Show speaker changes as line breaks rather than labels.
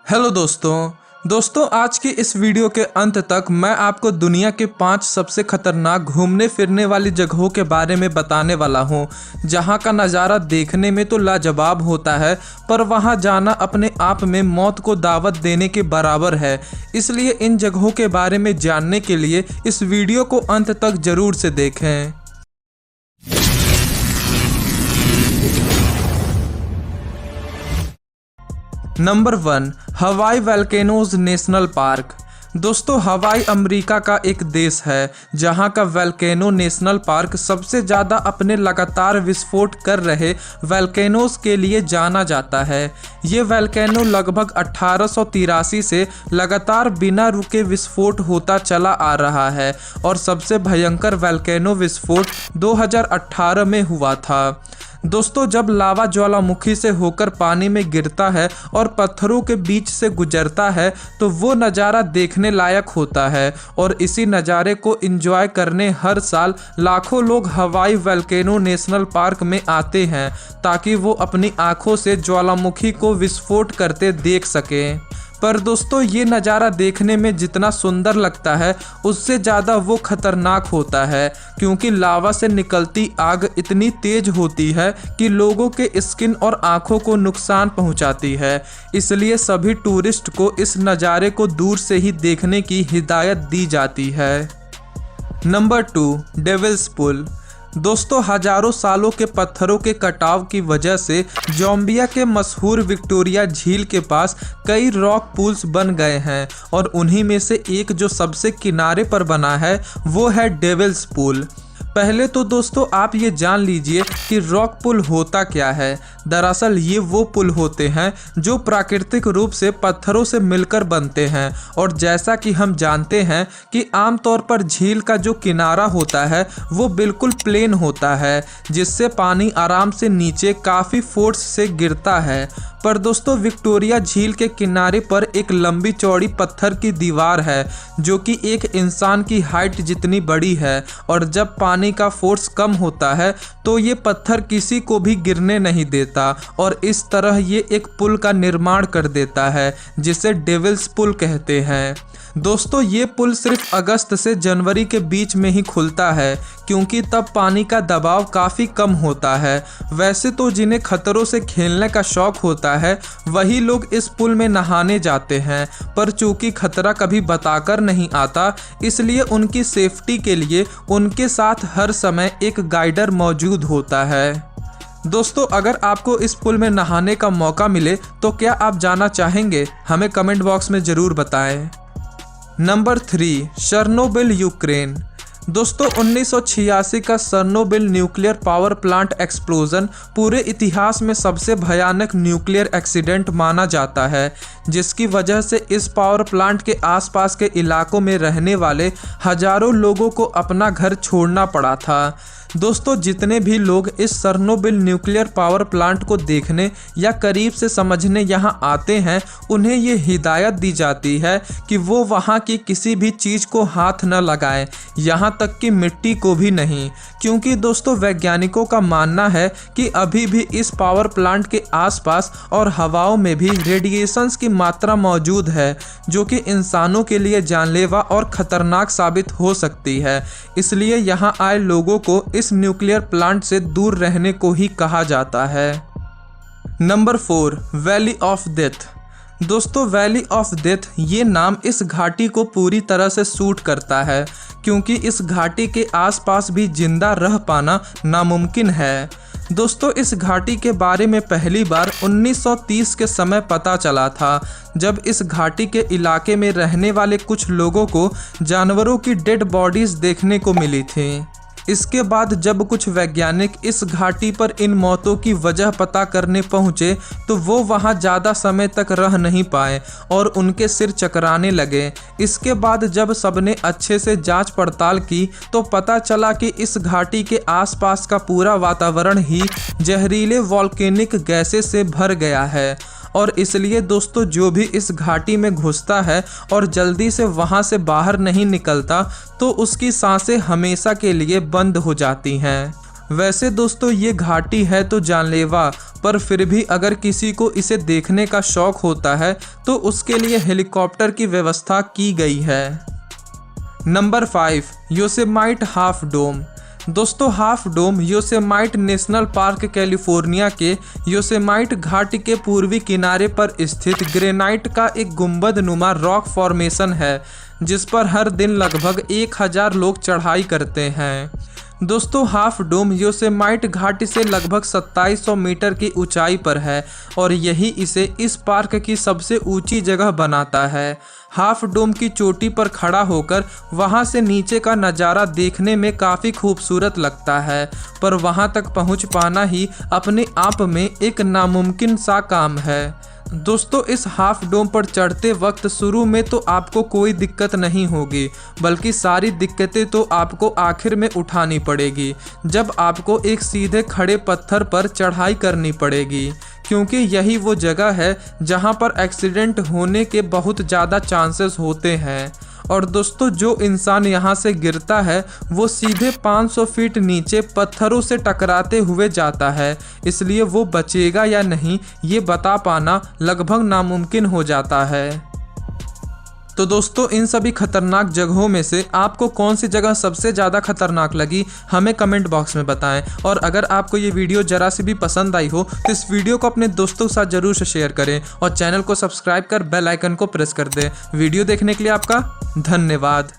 Hello दोस्तों आज की इस वीडियो के अंत तक मैं आपको दुनिया के 5 सबसे खतरनाक घूमने फिरने वाली जगहों के बारे में बताने वाला हूं, जहां का नज़ारा देखने में तो लाजवाब होता है, पर वहां जाना अपने आप में मौत को दावत देने के बराबर है। इसलिए इन जगहों के बारे में जानने के लिए इस वीडियो को अंत तक ज़रूर से देखें। नंबर 1, हवाई वोल्केनोज नेशनल पार्क। दोस्तों, हवाई अमेरिका का एक देश है जहां का वोल्केनो नेशनल पार्क सबसे ज़्यादा अपने लगातार विस्फोट कर रहे वोल्केनोज के लिए जाना जाता है। ये वोल्केनो लगभग 1883 से लगातार बिना रुके विस्फोट होता चला आ रहा है और सबसे भयंकर वोल्केनो विस्फोट 2018 में हुआ था। दोस्तों, जब लावा ज्वालामुखी से होकर पानी में गिरता है और पत्थरों के बीच से गुजरता है तो वो नज़ारा देखने लायक होता है और इसी नज़ारे को एंजॉय करने हर साल लाखों लोग हवाई वोल्केनो नेशनल पार्क में आते हैं ताकि वो अपनी आंखों से ज्वालामुखी को विस्फोट करते देख सकें। पर दोस्तों, ये नज़ारा देखने में जितना सुंदर लगता है उससे ज़्यादा वो खतरनाक होता है, क्योंकि लावा से निकलती आग इतनी तेज होती है कि लोगों के स्किन और आंखों को नुकसान पहुंचाती है। इसलिए सभी टूरिस्ट को इस नज़ारे को दूर से ही देखने की हिदायत दी जाती है। Number 2, devil's pool. दोस्तों, हजारों सालों के पत्थरों के कटाव की वजह से जाम्बिया के मशहूर विक्टोरिया झील के पास कई रॉक पूल्स बन गए हैं और उन्हीं में से एक जो सबसे किनारे पर बना है वो है डेविल्स पूल। पहले तो दोस्तों आप ये जान लीजिए कि रॉक पुल होता क्या है। दरअसल ये वो पुल होते हैं जो प्राकृतिक रूप से पत्थरों से मिलकर बनते हैं और जैसा कि हम जानते हैं कि आमतौर पर झील का जो किनारा होता है वो बिल्कुल प्लेन होता है, जिससे पानी आराम से नीचे काफ़ी फोर्स से गिरता है। पर दोस्तों, विक्टोरिया झील के किनारे पर एक लंबी चौड़ी पत्थर की दीवार है जो कि एक इंसान की हाइट जितनी बड़ी है और जब पानी का फोर्स कम होता है तो ये पत्थर किसी को भी गिरने नहीं देता और इस तरह ये एक पुल का निर्माण कर देता है जिसे डेविल्स पुल कहते हैं। दोस्तों, ये पुल सिर्फ अगस्त से जनवरी के बीच में ही खुलता है क्योंकि तब पानी का दबाव काफ़ी कम होता है। वैसे तो जिन्हें खतरों से खेलने का शौक होता है वही लोग इस पुल में नहाने जाते हैं, पर चूंकि खतरा कभी बताकर नहीं आता इसलिए उनकी सेफ्टी के लिए उनके साथ हर समय एक गाइडर मौजूद होता है। दोस्तों, अगर आपको इस पुल में नहाने का मौका मिले तो क्या आप जाना चाहेंगे? हमें कमेंट बॉक्स में ज़रूर बताएं। Number 3, Chernobyl Ukraine. दोस्तों, 1986 का Chernobyl nuclear power plant explosion पूरे इतिहास में सबसे भयानक न्यूक्लियर एक्सीडेंट माना जाता है, जिसकी वजह से इस पावर प्लांट के आसपास के इलाकों में रहने वाले हजारों लोगों को अपना घर छोड़ना पड़ा था। दोस्तों, जितने भी लोग इस चेर्नोबिल न्यूक्लियर पावर प्लांट को देखने या करीब से समझने यहाँ आते हैं उन्हें ये हिदायत दी जाती है कि वो वहाँ की किसी भी चीज़ को हाथ न लगाएं, यहाँ तक कि मिट्टी को भी नहीं, क्योंकि दोस्तों वैज्ञानिकों का मानना है कि अभी भी इस पावर प्लांट के आसपास और हवाओं में भी रेडिएशंस की मात्रा मौजूद है जो कि इंसानों के लिए जानलेवा और ख़तरनाक साबित हो सकती है। इसलिए यहाँ आए लोगों को इस न्यूक्लियर प्लांट से दूर रहने को ही कहा जाता है। Number 4, valley of death. दोस्तों, वैली ऑफ डेथ ये नाम इस घाटी को पूरी तरह से सूट करता है क्योंकि इस घाटी के आसपास भी जिंदा रह पाना नामुमकिन है। दोस्तों, इस घाटी के बारे में पहली बार 1930 के समय पता चला था जब इस घाटी के इलाके में रहने वाले कुछ लोगों को जानवरों की डेड बॉडीज़ देखने को मिली थी। इसके बाद जब कुछ वैज्ञानिक इस घाटी पर इन मौतों की वजह पता करने पहुंचे तो वो वहां ज़्यादा समय तक रह नहीं पाए और उनके सिर चकराने लगे। इसके बाद जब सबने अच्छे से जांच पड़ताल की तो पता चला कि इस घाटी के आसपास का पूरा वातावरण ही जहरीले वोल्केनिक गैसें से भर गया है और इसलिए दोस्तों जो भी इस घाटी में घुसता है और जल्दी से वहां से बाहर नहीं निकलता तो उसकी सांसें हमेशा के लिए बंद हो जाती हैं। वैसे दोस्तों ये घाटी है तो जानलेवा, पर फिर भी अगर किसी को इसे देखने का शौक होता है तो उसके लिए हेलीकॉप्टर की व्यवस्था की गई है। Number 5, Yosemite half dome. दोस्तों half dome Yosemite national park California के योसेमाइट घाटी के पूर्वी किनारे पर स्थित ग्रेनाइट का एक गुंबद नुमा रॉक फॉर्मेशन है, जिस पर हर दिन लगभग 1000 लोग चढ़ाई करते हैं। दोस्तों हाफ डोम योसेमाइट घाटी से लगभग 2700 मीटर की ऊंचाई पर है और यही इसे इस पार्क की सबसे ऊंची जगह बनाता है। हाफ डोम की चोटी पर खड़ा होकर वहां से नीचे का नज़ारा देखने में काफ़ी खूबसूरत लगता है, पर वहां तक पहुंच पाना ही अपने आप में एक नामुमकिन सा काम है। दोस्तों इस हाफ डोम पर चढ़ते वक्त शुरू में तो आपको कोई दिक्कत नहीं होगी, बल्कि सारी दिक्कतें तो आपको आखिर में उठानी पड़ेगी, जब आपको एक सीधे खड़े पत्थर पर चढ़ाई करनी पड़ेगी, क्योंकि यही वो जगह है जहां पर एक्सीडेंट होने के बहुत ज़्यादा चांसेस होते हैं। और दोस्तों जो इंसान यहाँ से गिरता है वो सीधे 500 फीट नीचे पत्थरों से टकराते हुए जाता है, इसलिए वो बचेगा या नहीं ये बता पाना लगभग नामुमकिन हो जाता है। तो दोस्तों इन सभी खतरनाक जगहों में से आपको कौन सी जगह सबसे ज़्यादा खतरनाक लगी हमें कमेंट बॉक्स में बताएं। और अगर आपको ये वीडियो ज़रा सी भी पसंद आई हो तो इस वीडियो को अपने दोस्तों के साथ ज़रूर से शेयर करें और चैनल को सब्सक्राइब कर बेल आइकन को प्रेस कर दें। वीडियो देखने के लिए आपका धन्यवाद।